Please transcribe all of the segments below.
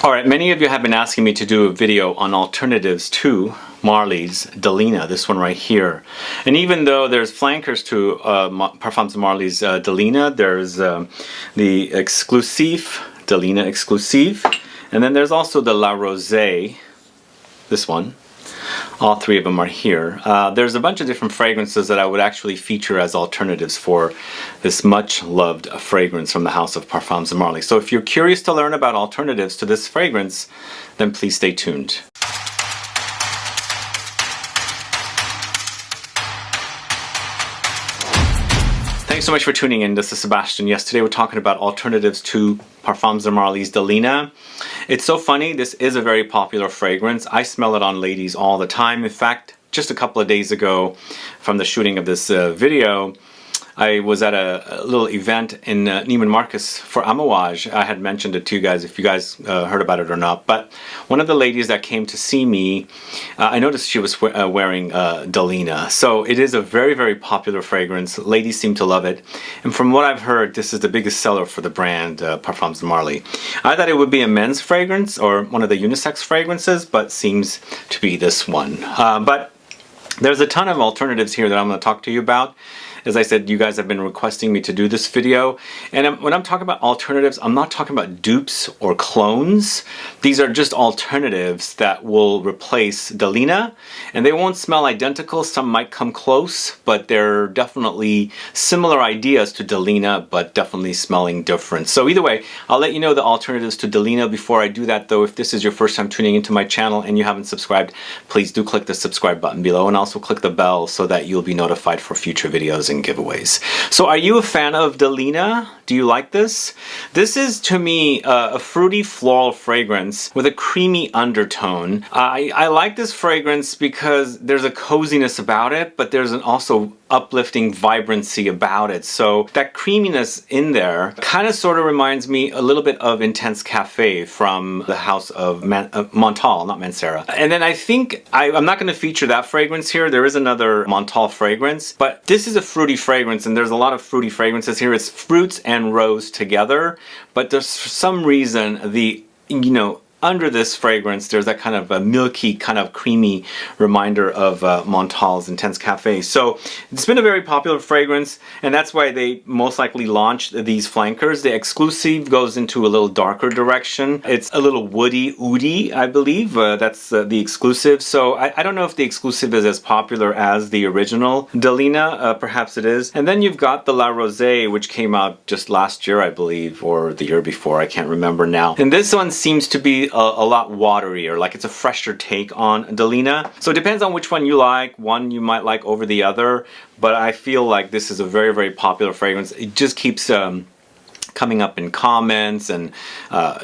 Alright, many of you have been asking me to do a video on alternatives to Marley's Delina, this one right here. And even though there's flankers to Parfums Marley's Delina, there's the Exclusive, Delina Exclusive, and then there's also the La Rosée, this one. All three of them are here. There's a bunch of different fragrances that I would actually feature as alternatives for this much loved fragrance from the house of Parfums Marley. So if you're curious to learn about alternatives to this fragrance, then please stay tuned. Thanks so much for tuning in. This is Sebastian. Yes, today we're talking about alternatives to Parfums Marley's Delina. It's so funny, this is a very popular fragrance. I smell it on ladies all the time. In fact, just a couple of days ago from the shooting of this video, I was at a little event in Neiman Marcus for Amouage. I had mentioned it to you guys if you guys heard about it or not. But one of the ladies that came to see me, I noticed she was wearing Delina. So it is a very, very popular fragrance. Ladies seem to love it. And from what I've heard, this is the biggest seller for the brand Parfums Marley. I thought it would be a men's fragrance or one of the unisex fragrances, but seems to be this one. But there's a ton of alternatives here that I'm going to talk to you about. As I said, you guys have been requesting me to do this video. And when I'm talking about alternatives, I'm not talking about dupes or clones. These are just alternatives that will replace Delina. And they won't smell identical. Some might come close, but they're definitely similar ideas to Delina, but definitely smelling different. So either way, I'll let you know the alternatives to Delina. Before I do that though, if this is your first time tuning into my channel and you haven't subscribed, please do click the subscribe button below and also click the bell so that you'll be notified for future videos and giveaways. So are you a fan of Delina? Do you like this? This is to me a fruity floral fragrance with a creamy undertone. I like this fragrance because there's a coziness about it, but there's an also uplifting vibrancy about it. So that creaminess in there kind of sort of reminds me a little bit of Intense Cafe from the house of MONTALE, not Mancera. And then I think I'm not going to feature that fragrance here. There is another MONTALE fragrance, but this is a fruity fragrance, and there's a lot of fruity fragrances here. It's fruits and rose together, but there's for some reason under this fragrance, there's that kind of a milky, kind of creamy reminder of MONTALE's Intense Cafe. So it's been a very popular fragrance, and that's why they most likely launched these flankers. The Exclusive goes into a little darker direction. It's a little woody, oody, I believe. That's the Exclusive. So I don't know if the Exclusive is as popular as the original Delina. Perhaps it is. And then you've got the La Rosée, which came out just last year, I believe, or the year before. I can't remember now. And this one seems to be a lot waterier, like it's a fresher take on Delina. So it depends on which one you like. One you might like over the other, but I feel like this is a very, very popular fragrance. It just keeps coming up in comments and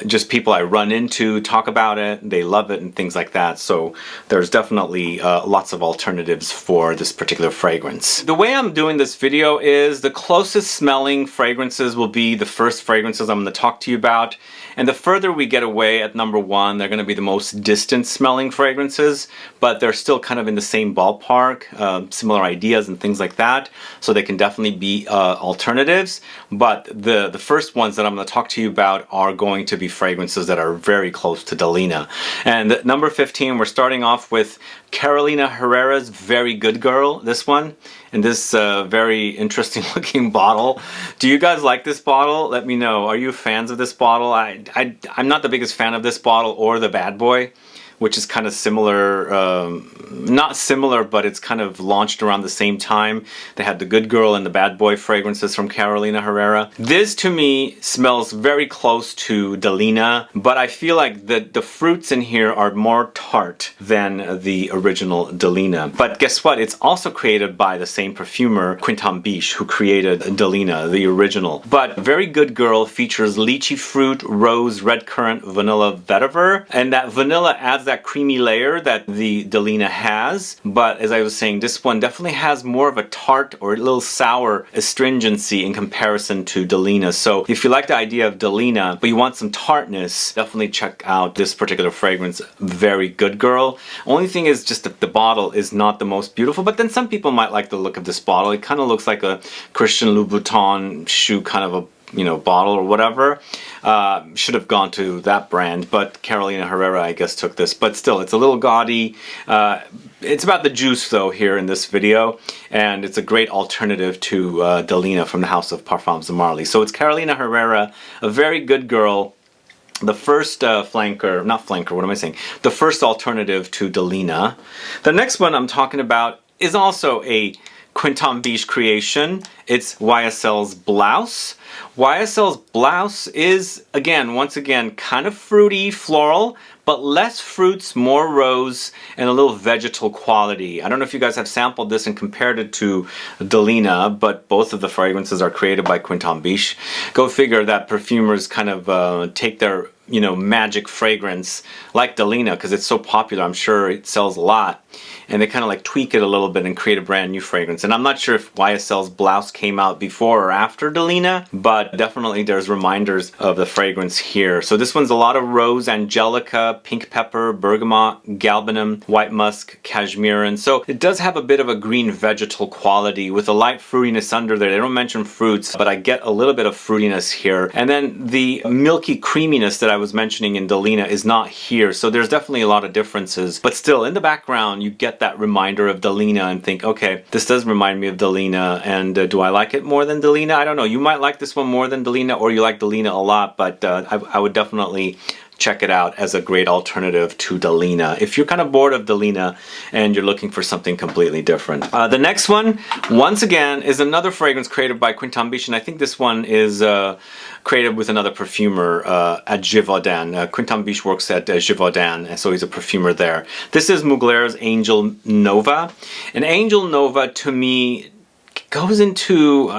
just people I run into talk about it. They love it and things like that. So there's definitely lots of alternatives for this particular fragrance. The way I'm doing this video is the closest smelling fragrances will be the first fragrances I'm going to talk to you about. And the further we get away at number one, they're going to be the most distant smelling fragrances, but they're still kind of in the same ballpark, similar ideas and things like that. So they can definitely be alternatives. But the first ones that I'm going to talk to you about are going to be fragrances that are very close to Delina. And number 15, we're starting off with Carolina Herrera's Very Good Girl, this one, and this very interesting looking bottle. Do you guys like this bottle? Let me know. Are you fans of this bottle? I'm not the biggest fan of this bottle or the Bad Boy, which is kind of similar, not similar, but it's kind of launched around the same time. They had the Good Girl and the Bad Boy fragrances from Carolina Herrera. This to me smells very close to Delina, but I feel like the fruits in here are more tart than the original Delina. But guess what? It's also created by the same perfumer, Quinton Biche, who created Delina, the original. But Very Good Girl features lychee fruit, rose, red currant, vanilla, vetiver, and that vanilla adds that creamy layer that the Delina has. But as I was saying, this one definitely has more of a tart or a little sour astringency in comparison to Delina. So if you like the idea of Delina, but you want some tartness, definitely check out this particular fragrance, Very Good Girl. Only thing is just that the bottle is not the most beautiful, but then some people might like the look of this bottle. It kind of looks like a Christian Louboutin shoe, kind of a bottle or whatever. Should have gone to that brand, but Carolina Herrera, I guess, took this. But still, it's a little gaudy. It's about the juice, though, here in this video, and it's a great alternative to Delina from the house of Parfums de Marly. So it's Carolina Herrera, a very good girl. The first flanker, not flanker, what am I saying? The first alternative to Delina. The next one I'm talking about is also a Quinton Biche creation. It's YSL's Blouse. YSL's Blouse is, once again, kind of fruity, floral, but less fruits, more rose, and a little vegetal quality. I don't know if you guys have sampled this and compared it to Delina, but both of the fragrances are created by Quinton Biche. Go figure that perfumers kind of take their magic fragrance like Delina, because it's so popular, I'm sure it sells a lot, and they kind of like tweak it a little bit and create a brand new fragrance. And I'm not sure if YSL's Blouse came out before or after Delina, but definitely there's reminders of the fragrance here. So this one's a lot of rose, Angelica, pink pepper, bergamot, galbanum, white musk, cashmeran. So it does have a bit of a green vegetal quality with a light fruitiness under there. They don't mention fruits, but I get a little bit of fruitiness here. And then the milky creaminess that I was mentioning in Delina is not here. So there's definitely a lot of differences, but still in the background you get that reminder of Delina and think, okay, this does remind me of Delina, and do I like it more than Delina? I don't know. You might like this one more than Delina, or you like Delina a lot, but I would definitely check it out as a great alternative to Delina if you're kind of bored of Delina and you're looking for something completely different. The next one, once again, is another fragrance created by Quinton Biche, and I think this one is created with another perfumer at Givaudan. Quinton Biche works at Givaudan, and so he's a perfumer there. This is Mugler's Angel Nova. And Angel Nova, to me, goes into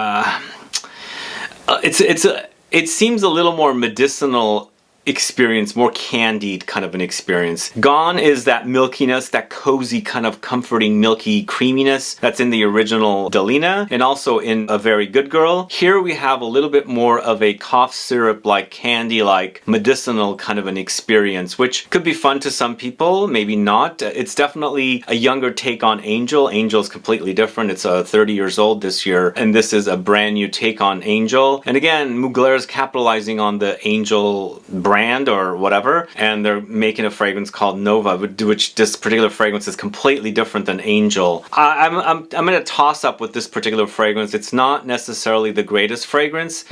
it seems a little more medicinal experience, more candied kind of an experience. Gone is that milkiness, that cozy kind of comforting milky creaminess that's in the original Delina and also in A Very Good Girl. Here we have a little bit more of a cough syrup like candy like medicinal kind of an experience, which could be fun to some people, maybe not. It's definitely a younger take on Angel. Angel is completely different. It's 30 years old this year, and this is a brand new take on Angel. And again, Mugler is capitalizing on the Angel brand or whatever, and they're making a fragrance called Nova, which this particular fragrance is completely different than Angel. I'm gonna toss up with this particular fragrance. It's not necessarily the greatest fragrance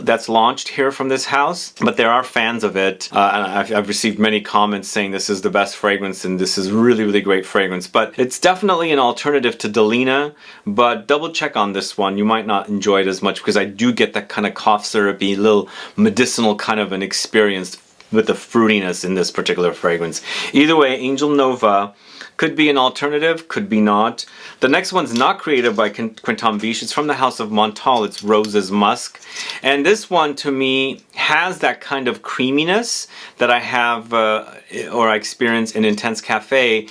that's launched here from this house, but there are fans of it. I've received many comments saying this is the best fragrance and this is really great fragrance, but it's definitely an alternative to Delina. But double check on this one, you might not enjoy it as much, because I do get that kind of cough syrupy little medicinal kind of an experience with the fruitiness in this particular fragrance. Either way, Angel Nova could be an alternative, could be not. The next one's not created by Quinton Biche. It's from the house of MONTALE. It's Roses Musk. And this one, to me, has that kind of creaminess that I have or I experience in Intense Cafe.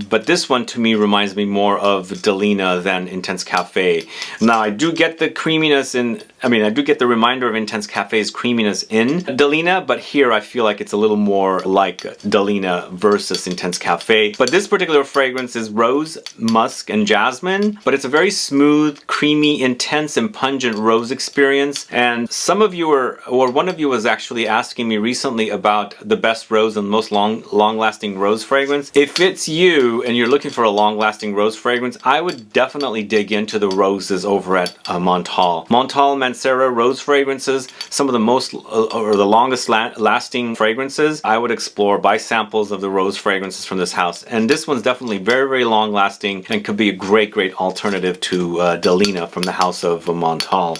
But this one, to me, reminds me more of Delina than Intense Cafe. Now, I do get the creaminess I do get the reminder of Intense Cafe's creaminess in Delina, but here I feel like it's a little more like Delina versus Intense Cafe. But this particular fragrance is Rose, Musk, and Jasmine, but it's a very smooth, creamy, intense, and pungent rose experience. And some of you one of you was actually asking me recently about the best rose and most long-lasting rose fragrance. If it's you and you're looking for a long-lasting rose fragrance, I would definitely dig into the roses over at MONTALE. MONTALE Mancera rose fragrances, some of the most or the longest lasting fragrances. I would explore, buy samples of the rose fragrances from this house. And this one's definitely very long lasting and could be a great alternative to Delina from the house of MONTALE.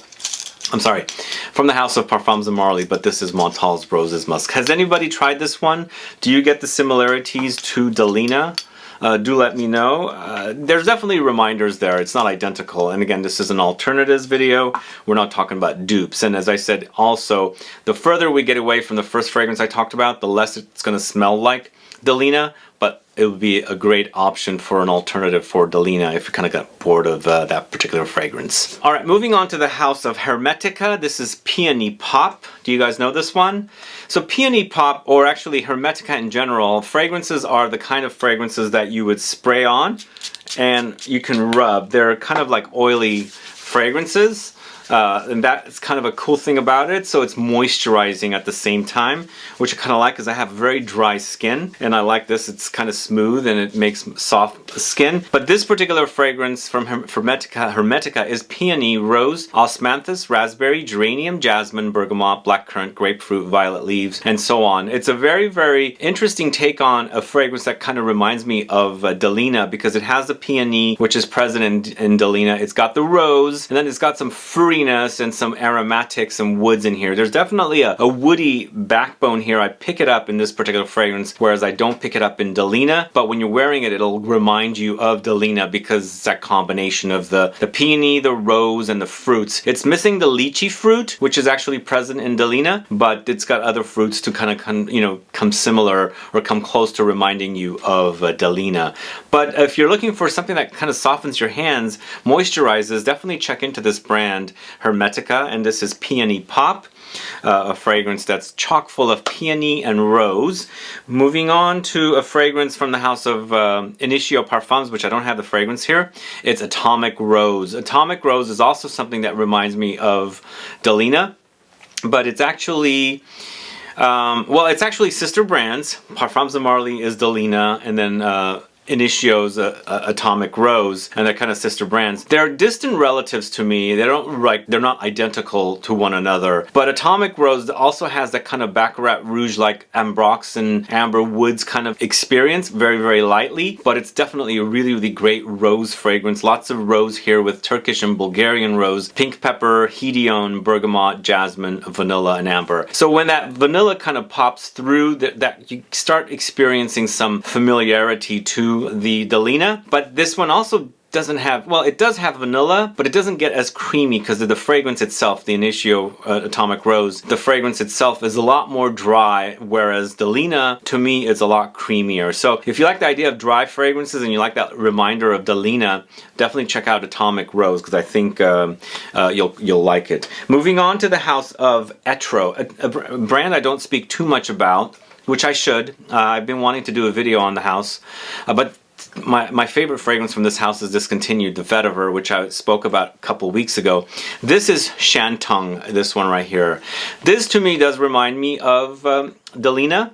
I'm sorry, from the house of Parfums de Marly, but this is MONTALE's Roses Musk. Has anybody tried this one? Do you get the similarities to Delina? Do let me know. There's definitely reminders there. It's not identical. And again, this is an alternatives video. We're not talking about dupes. And as I said, also, the further we get away from the first fragrance I talked about, the less it's going to smell like Delina, but it would be a great option for an alternative for Delina if you kind of got bored of that particular fragrance. All right, moving on to the house of HERMETICA. This is PEONYPOP. Do you guys know this one? So PEONYPOP, or actually HERMETICA in general, fragrances are the kind of fragrances that you would spray on and you can rub. They're kind of like oily fragrances. And that's kind of a cool thing about it. So it's moisturizing at the same time, which I kind of like because I have very dry skin, and I like this. It's kind of smooth and it makes soft skin. But this particular fragrance from Hermetica is Peony, Rose, Osmanthus, Raspberry, Geranium, Jasmine, Bergamot, Blackcurrant, Grapefruit, Violet Leaves, and so on. It's a very, very interesting take on a fragrance that kind of reminds me of Delina, because it has the Peony, which is present in Delina. It's got the rose, and then it's got some fruitiness and some aromatics and woods in here. There's definitely a woody backbone here. I pick it up in this particular fragrance, whereas I don't pick it up in Delina. But when you're wearing it, it'll remind you of Delina because it's that combination of the peony, the rose, and the fruits. It's missing the lychee fruit, which is actually present in Delina, but it's got other fruits to kind of come similar or come close to reminding you of Delina. But if you're looking for something that kind of softens your hands, moisturizes, definitely check into this brand Hermetica, and this is PEONYPOP. A fragrance that's chock full of peony and rose. Moving on to a fragrance from the house of INITIO Parfums, which I don't have the fragrance here. It's Atomic Rose. Atomic Rose is also something that reminds me of Delina, but it's actually well, it's actually sister brands. Parfums de Marly is Delina, and then INITIO's Atomic Rose, and they're kind of sister brands. They're distant relatives to me. They're not identical to one another. But Atomic Rose also has that kind of Baccarat Rouge like Ambrox and Amber Woods kind of experience, very, very lightly. But it's definitely a really, really great rose fragrance. Lots of rose here with Turkish and Bulgarian rose, pink pepper, Hedione, bergamot, jasmine, vanilla, and amber. So when that vanilla kind of pops through, that you start experiencing some familiarity to the Delina, but this one also doesn't have, well, it does have vanilla, but it doesn't get as creamy because of the fragrance itself, the INITIO Atomic Rose. The fragrance itself is a lot more dry, whereas Delina, to me, is a lot creamier. So if you like the idea of dry fragrances and you like that reminder of Delina, definitely check out Atomic Rose, because I think you'll like it. Moving on to the house of ETRO, a brand I don't speak too much about, which I should. I've been wanting to do a video on the house, but my favorite fragrance from this house is discontinued, the Vetiver, which I spoke about a couple weeks ago. This is SHANTUNG, this one right here. This to me does remind me of Delina,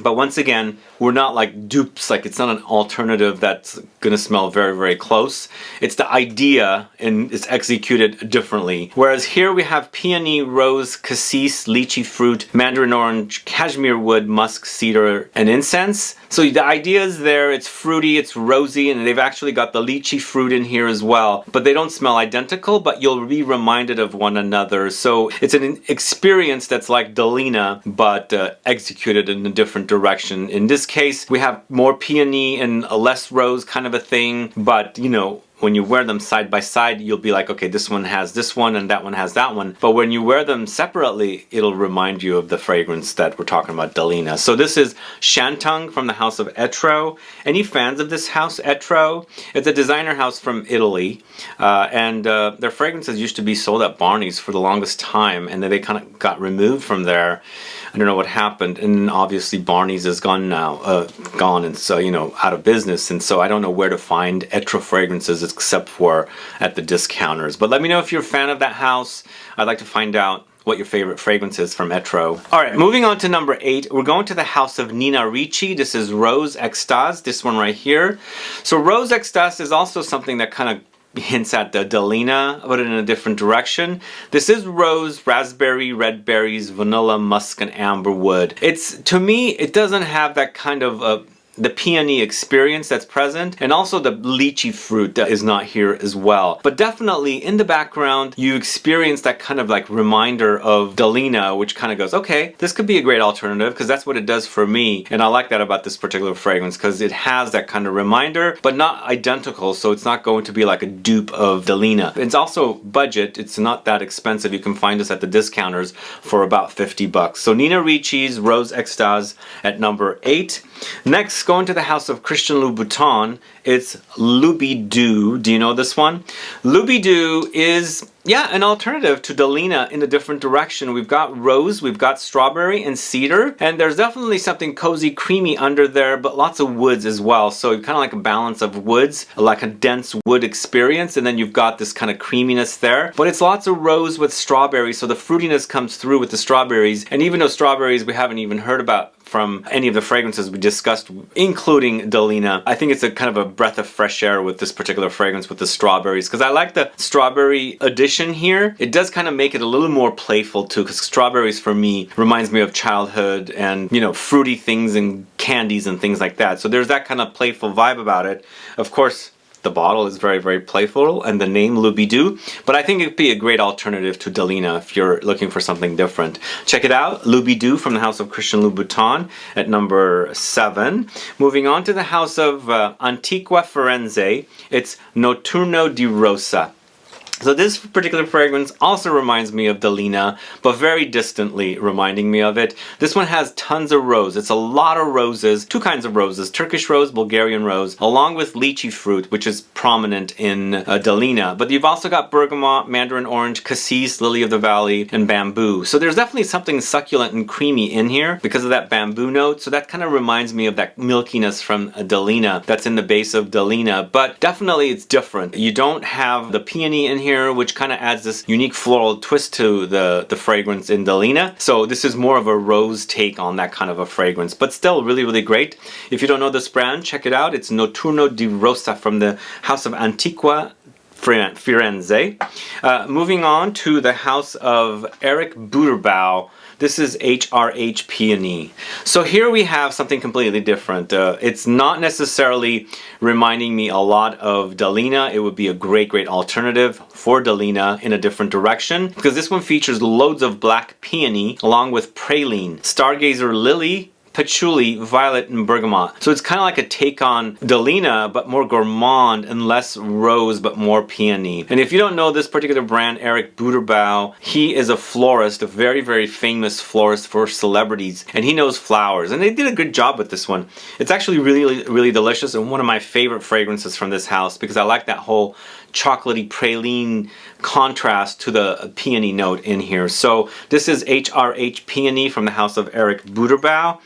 but once again, we're not like dupes, like it's not an alternative that's gonna smell very, very close. It's the idea, and it's executed differently. Whereas here we have peony, rose, cassis, lychee fruit, mandarin orange, cashmere wood, musk, cedar, and incense. So the idea is there, it's fruity, it's rosy, and they've actually got the lychee fruit in here as well. But they don't smell identical, but you'll be reminded of one another. So it's an experience that's like Delina, but executed in a different direction. In this case, we have more peony and a less rose kind of a thing, but you know, when you wear them side by side, you'll be like, okay, this one has this one and that one has that one. But when you wear them separately, it'll remind you of the fragrance that we're talking about, Delina. So this is SHANTUNG from the house of ETRO. Any fans of this house, ETRO? It's a designer house from Italy, and their fragrances used to be sold at Barney's for the longest time, and then they kind of got removed from there. I don't know what happened, and obviously Barney's is gone now, and so, you know, out of business, and so I don't know where to find ETRO fragrances except for at the discounters. But let me know if you're a fan of that house. I'd like to find out what your favorite fragrance is from ETRO. Alright, moving on to number 8, we're going to the house of Nina Ricci. This is Rose Extase, this one right here. So Rose Extase is also something that kind of hints at the Delina, but in a different direction. This is rose, raspberry, red berries, vanilla, musk, and amber wood. It's, to me, it doesn't have that kind of the peony experience that's present, and also the lychee fruit that is not here as well. But definitely in the background, you experience that kind of like reminder of Delina, which kind of goes, okay, this could be a great alternative, because that's what it does for me. And I like that about this particular fragrance, because it has that kind of reminder, but not identical, so it's not going to be like a dupe of Delina. It's also budget, it's not that expensive. You can find this at the discounters for about 50 bucks. So Nina Ricci's Rose Extase at number 8. Next Next, going to the house of Christian Louboutin, it's Loubidoux. Do you know this one? Loubidoux is, yeah, an alternative to Delina in a different direction. We've got rose, we've got strawberry and cedar, and there's definitely something cozy, creamy under there, but lots of woods as well. So kind of like a balance of woods, like a dense wood experience, and then you've got this kind of creaminess there. But it's lots of rose with strawberry, so the fruitiness comes through with the strawberries. And even though strawberries we haven't even heard about from any of the fragrances we discussed, including Delina, I think it's a kind of a breath of fresh air with this particular fragrance with the strawberries, because I like the strawberry addition here. It does kind of make it a little more playful too, because strawberries for me reminds me of childhood and, you know, fruity things and candies and things like that. So there's that kind of playful vibe about it. Of course, the bottle is very, very playful, and the name Loubidoux, but I think it'd be a great alternative to Delina if you're looking for something different. Check it out, Loubidoux from the house of Christian Louboutin at number 7. Moving on to the house of Antiqua Firenze, it's Notturno di Rosa. So this particular fragrance also reminds me of Delina, but very distantly reminding me of it. This one has tons of rose. It's a lot of roses, two kinds of roses, Turkish rose, Bulgarian rose, along with lychee fruit, which is prominent in Delina. But you've also got bergamot, mandarin orange, cassis, lily of the valley, and bamboo. So there's definitely something succulent and creamy in here because of that bamboo note. So that kind of reminds me of that milkiness from Delina that's in the base of Delina, but definitely it's different. You don't have the peony in here, which kind of adds this unique floral twist to the fragrance in Delina. So this is more of a rose take on that kind of a fragrance, but still really, really great. If you don't know this brand, check it out. It's Notturno di Rosa from the house of Antiqua Firenze. Moving on to the house of Eric Buterbau. This is HRH Peony. So here we have something completely different. It's not necessarily reminding me a lot of Delina. It would be a great, great alternative for Delina in a different direction, because this one features loads of black peony along with praline, stargazer lily, patchouli, violet, and bergamot. So it's kind of like a take on Delina, but more gourmand and less rose, but more peony. And if you don't know this particular brand, Eric Buterbau, he is a florist, a very, very famous florist for celebrities, and he knows flowers. And they did a good job with this one. It's actually really, really delicious and one of my favorite fragrances from this house, because I like that whole chocolatey praline contrast to the peony note in here. So this is HRH Peony from the house of Eric Buterbau.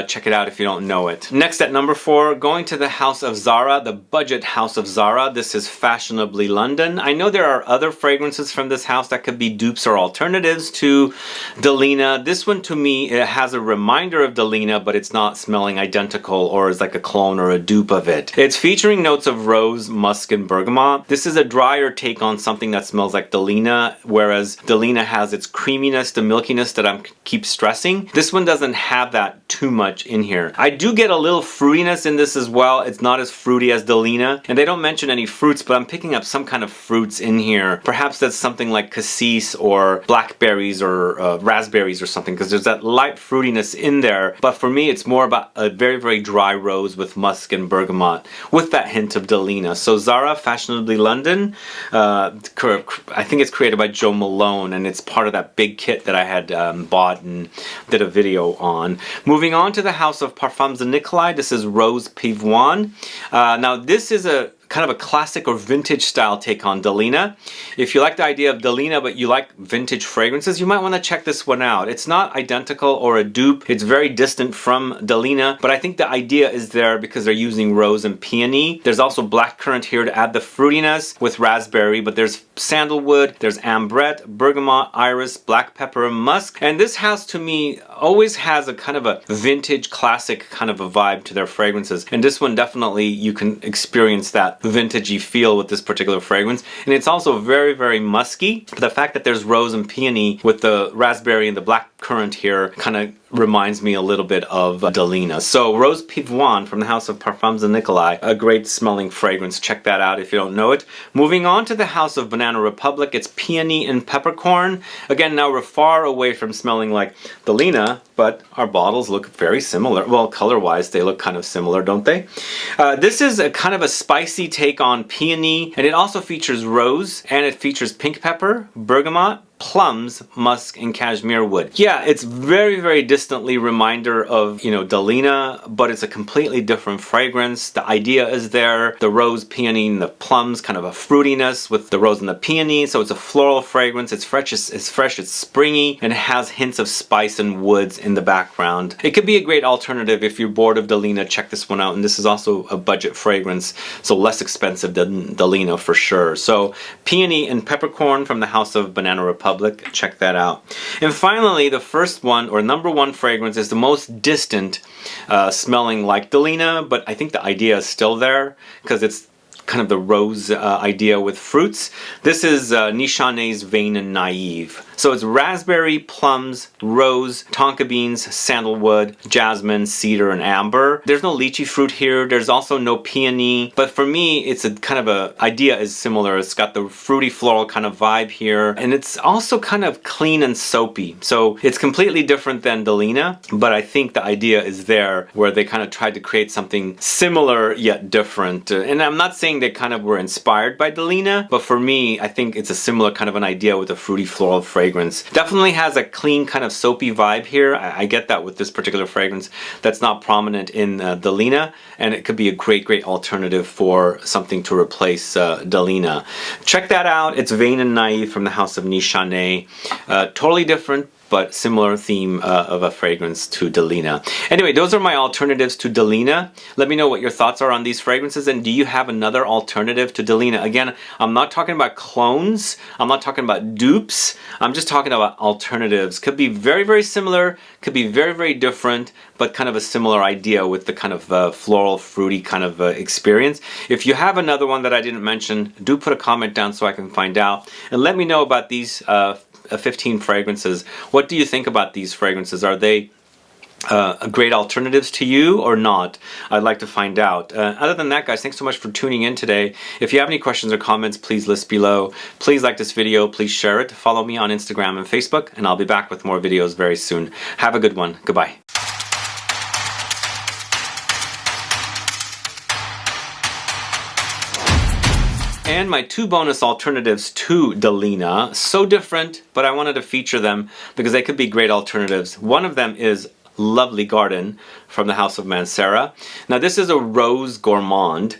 Check it out if you don't know it. Next at number 4, going to the house of Zara, the budget house of Zara. This is Fashionably London. I know there are other fragrances from this house that could be dupes or alternatives to Delina. This one to me, it has a reminder of Delina, but it's not smelling identical or is like a clone or a dupe of it. It's featuring notes of rose, musk, and bergamot. This is a drier take on something that smells like Delina, whereas Delina has its creaminess, the milkiness that I keep stressing. This one doesn't have that too much in here. I do get a little fruitiness in this as well. It's not as fruity as Delina, and they don't mention any fruits, but I'm picking up some kind of fruits in here. Perhaps that's something like cassis or blackberries or raspberries or something, because there's that light fruitiness in there. But for me, it's more about a very, very dry rose with musk and bergamot with that hint of Delina. So Zara, Fashionably London, I think it's created by Joe Malone, and it's part of that big kit that I had bought and did a video on. Moving on to the house of Parfums de Nicolai, this is Rose Pivoine. Now this is a kind of a classic or vintage style take on Delina. If you like the idea of Delina but you like vintage fragrances, you might want to check this one out. It's not identical or a dupe. It's very distant from Delina, but I think the idea is there because they're using rose and peony. There's also blackcurrant here to add the fruitiness with raspberry, but there's sandalwood, there's ambrette, bergamot, iris, black pepper, and musk. And this house to me always has a kind of a vintage classic kind of a vibe to their fragrances. And this one definitely you can experience that vintagey feel with this particular fragrance. And it's also very, very musky. The fact that there's rose and peony with the raspberry and the black currant here kind of reminds me a little bit of Delina. So Rose Pivoine from the house of Parfums de Nicolai, a great smelling fragrance. Check that out if you don't know it. Moving on to the house of Banana Republic, it's Peony and Peppercorn. Again, now we're far away from smelling like Delina, but our bottles look very similar. Well, color-wise, they look kind of similar, don't they? This is a kind of a spicy take on peony, and it also features rose, and it features pink pepper, bergamot, plums, musk, and cashmere wood. Yeah, it's very, very distantly reminder of, you know, Delina, but it's a completely different fragrance. The idea is there, the rose, peony, and the plums, kind of a fruitiness with the rose and the peony. So it's a floral fragrance. It's fresh, it's springy, and it has hints of spice and woods in the background. It could be a great alternative if you're bored of Delina. Check this one out. And this is also a budget fragrance, so less expensive than Delina for sure. So peony and peppercorn from the House of Banana Republic. Check that out. And finally, the first one, or number one fragrance, is the most distant, smelling like Delina, but I think the idea is still there because it's kind of the rose idea with fruits. This is Nishane's Vain and Naive. So it's raspberry, plums, rose, tonka beans, sandalwood, jasmine, cedar, and amber. There's no lychee fruit here. There's also no peony. But for me, it's a kind of a idea is similar. It's got the fruity floral kind of vibe here. And it's also kind of clean and soapy. So it's completely different than Delina, but I think the idea is there where they kind of tried to create something similar yet different. And I'm not saying they kind of were inspired by Delina, but for me, I think it's a similar kind of an idea with a fruity floral fragrance. Definitely has a clean kind of soapy vibe here. I get that with this particular fragrance that's not prominent in Delina, and it could be a great alternative for something to replace Delina. Check that out. It's Vain and Naive from the House of Nishane. Totally different, but similar theme of a fragrance to Delina. Anyway, those are my alternatives to Delina. Let me know what your thoughts are on these fragrances, and do you have another alternative to Delina? Again, I'm not talking about clones, I'm not talking about dupes, I'm just talking about alternatives. Could be very similar, could be very different, but kind of a similar idea with the kind of floral, fruity kind of experience. If you have another one that I didn't mention, do put a comment down so I can find out. And let me know about these 15 fragrances. What do you think about these fragrances? Are they great alternatives to you or not? I'd like to find out. Other than that, guys, thanks so much for tuning in today. If you have any questions or comments, please list below. Please like this video, please share it. Follow me on Instagram and Facebook, and I'll be back with more videos very soon. Have a good one. Goodbye. And my two bonus alternatives to Delina, so different, but I wanted to feature them because they could be great alternatives. One of them is Lovely Garden from the House of Mancera. Now this is a rose gourmand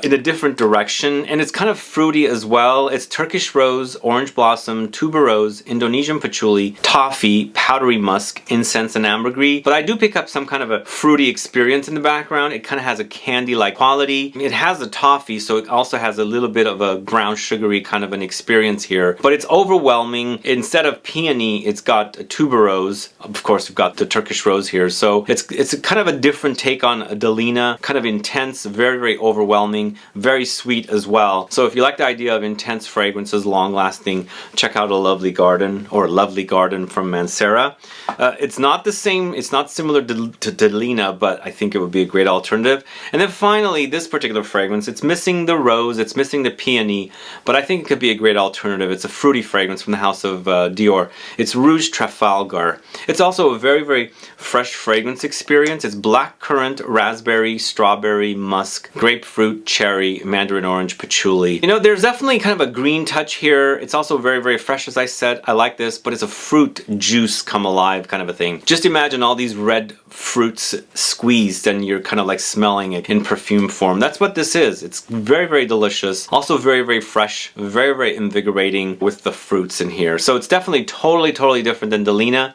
in a different direction, and it's kind of fruity as well. It's Turkish rose, orange blossom, tuberose, Indonesian patchouli, toffee, powdery musk, incense, and ambergris. But I do pick up some kind of a fruity experience in the background. It kind of has a candy-like quality. It has the toffee, so it also has a little bit of a brown sugary kind of an experience here. But it's overwhelming. Instead of peony, it's got a tuberose. Of course, we've got the Turkish rose here. So it's a kind of a different take on a Delina, kind of intense, very overwhelming, very sweet as well. So if you like the idea of intense fragrances, long lasting, check out a Lovely Garden or Lovely Garden from Mancera. It's not the same, it's not similar to Delina, but I think it would be a great alternative. And then finally, this particular fragrance, it's missing the rose, it's missing the peony, but I think it could be a great alternative. It's a fruity fragrance from the House of Dior. It's Rouge Trafalgar. It's also a very fresh fragrance experience. It's black currant, raspberry, strawberry, musk, grapefruit, cherry, mandarin orange, patchouli. You know, there's definitely kind of a green touch here. It's also very fresh, as I said. I like this, but it's a fruit juice come alive kind of a thing. Just imagine all these red fruits squeezed and you're kind of like smelling it in perfume form. That's what this is. It's very delicious. Also very fresh, very invigorating with the fruits in here. So it's definitely totally different than Delina,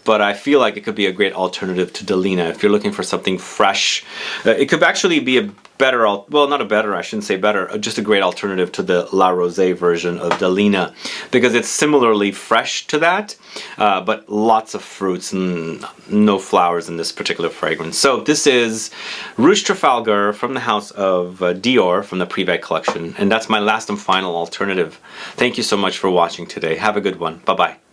but I feel like it could be a great alternative to Delina if you're looking for something fresh. It could actually be a better, well, not a better, I shouldn't say better, just a great alternative to the La Rosée version of Delina, because it's similarly fresh to that, but lots of fruits and no flowers in this particular fragrance. So this is Rouge Trafalgar from the House of Dior from the Privé collection, and that's my last and final alternative. Thank you so much for watching today. Have a good one. Bye-bye.